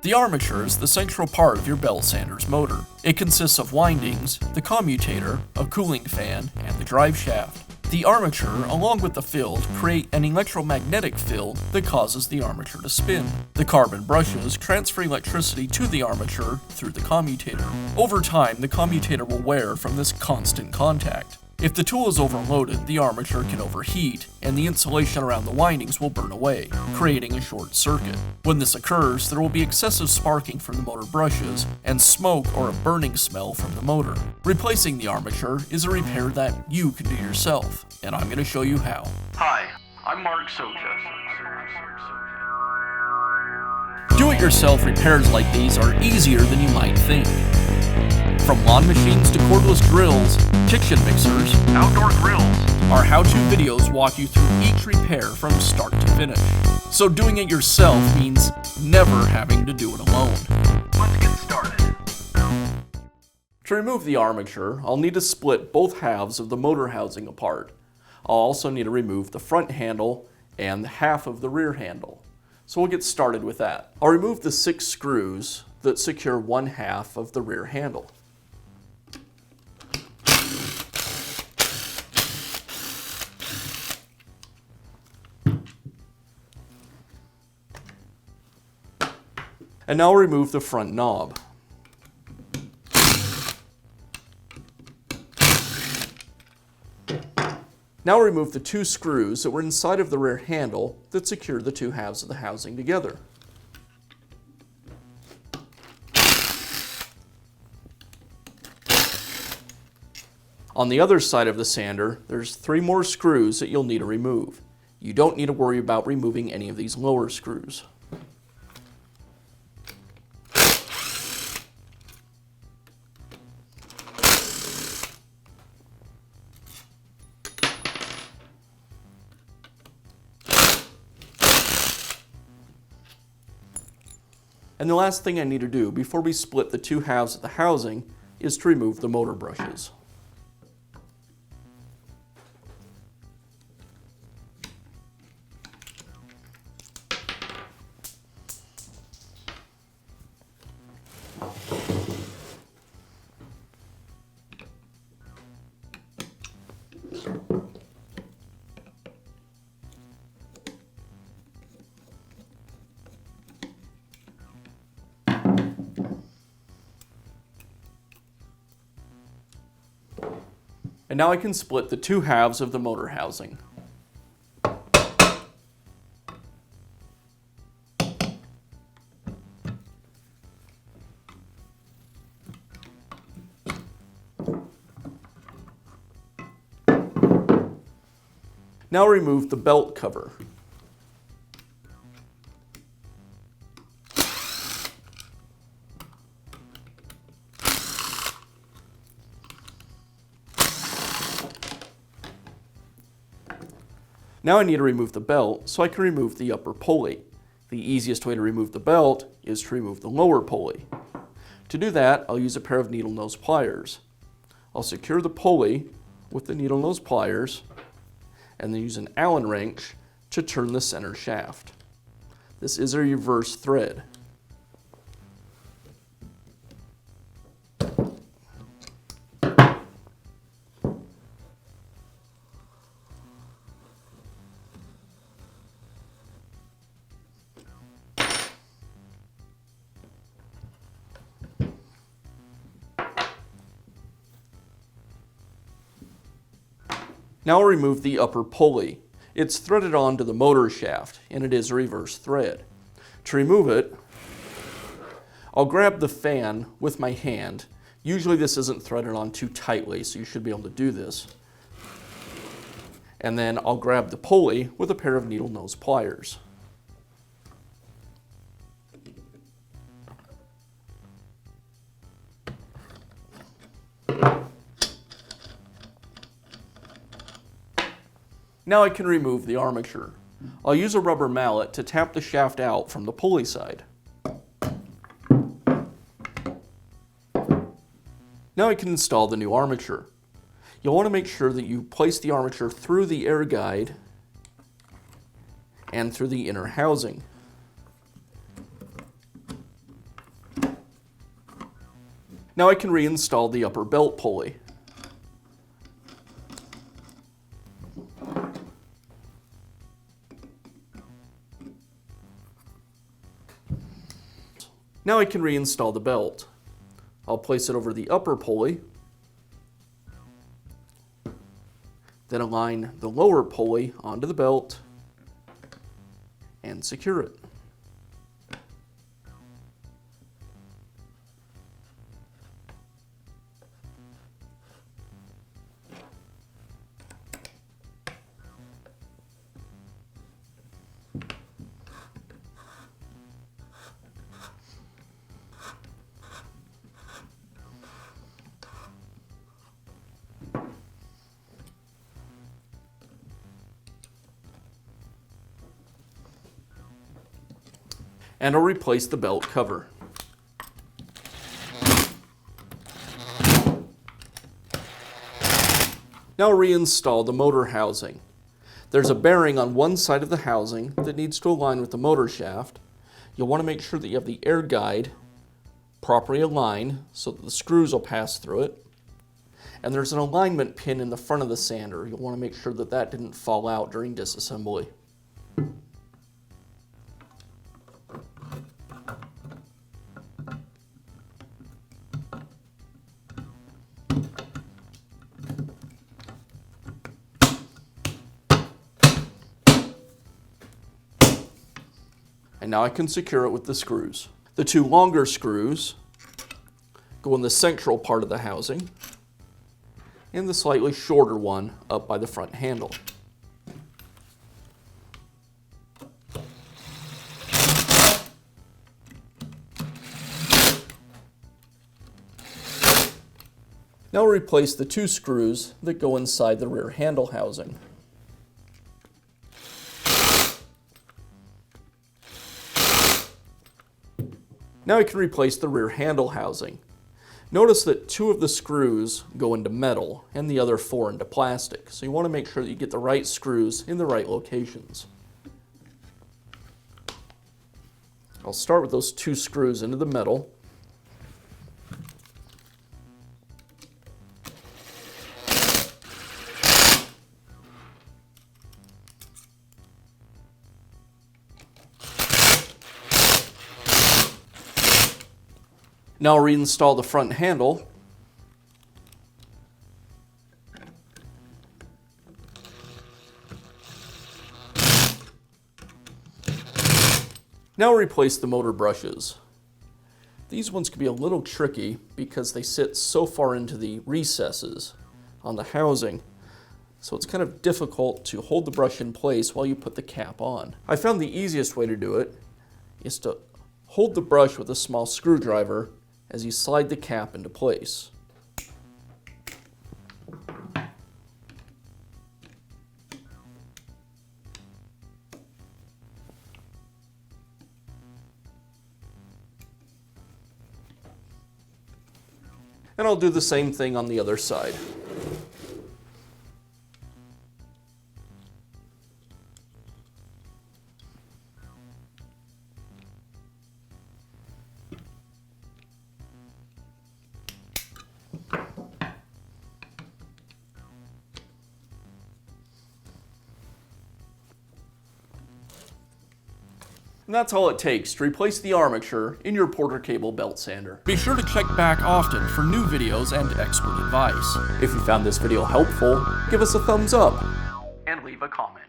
The armature is the central part of your belt sander's motor. It consists of windings, the commutator, a cooling fan, and the drive shaft. The armature, along with the field, create an electromagnetic field that causes the armature to spin. The carbon brushes transfer electricity to the armature through the commutator. Over time, the commutator will wear from this constant contact. If the tool is overloaded, the armature can overheat, and the insulation around the windings will burn away, creating a short circuit. When this occurs, there will be excessive sparking from the motor brushes, and smoke or a burning smell from the motor. Replacing the armature is a repair that you can do yourself, and I'm going to show you how. Hi, I'm Mark Socha. Do-it-yourself repairs like these are easier than you might think. From lawn machines to cordless drills, kitchen mixers, Outdoor grills. our how-to videos walk you through each repair from start to finish. So doing it yourself means never having to do it alone. Let's get started. To remove the armature, I'll need to split both halves of the motor housing apart. I'll also need to remove the front handle and half of the rear handle. So we'll get started with that. I'll remove the 6 screws that secure one half of the rear handle. And now I'll remove the front knob. Now I'll remove the 2 screws that were inside of the rear handle that secure the 2 halves of the housing together. On the other side of the sander, there's 3 more screws that you'll need to remove. You don't need to worry about removing any of these lower screws. And the last thing I need to do before we split the 2 halves of the housing is to remove the motor brushes. And now I can split the 2 halves of the motor housing. Now remove the belt cover. Now I need to remove the belt so I can remove the upper pulley. The easiest way to remove the belt is to remove the lower pulley. To do that, I'll use a pair of needle nose pliers. I'll secure the pulley with the needle nose pliers and then use an Allen wrench to turn the center shaft. This is a reverse thread. Now I'll remove the upper pulley. It's threaded onto the motor shaft, and it is a reverse thread. To remove it, I'll grab the fan with my hand. Usually this isn't threaded on too tightly, so you should be able to do this. And then I'll grab the pulley with a pair of needle nose pliers. Now I can remove the armature. I'll use a rubber mallet to tap the shaft out from the pulley side. Now I can install the new armature. You'll want to make sure that you place the armature through the air guide and through the inner housing. Now I can reinstall the upper belt pulley. Now I can reinstall the belt. I'll place it over the upper pulley, then align the lower pulley onto the belt and secure it. And I'll replace the belt cover. Now reinstall the motor housing. There's a bearing on one side of the housing that needs to align with the motor shaft. You'll want to make sure that you have the air guide properly aligned so that the screws will pass through it. And there's an alignment pin in the front of the sander. You'll want to make sure that that didn't fall out during disassembly. And now I can secure it with the screws. The two longer screws go in the central part of the housing, and the slightly shorter one up by the front handle. Now replace the two screws that go inside the rear handle housing. Now I can replace the rear handle housing. Notice that two of the screws go into metal and the other four into plastic, so you want to make sure that you get the right screws in the right locations. I'll start with those two screws into the metal. Now I'll reinstall the front handle. Now I'll replace the motor brushes. These ones can be a little tricky because they sit so far into the recesses on the housing, so it's kind of difficult to hold the brush in place while you put the cap on. I found the easiest way to do it is to hold the brush with a small screwdriver as you slide the cap into place. And I'll do the same thing on the other side. And that's all it takes to replace the armature in your Porter cable belt sander. Be sure to check back often for new videos and expert advice. If you found this video helpful, give us a thumbs up. And leave a comment.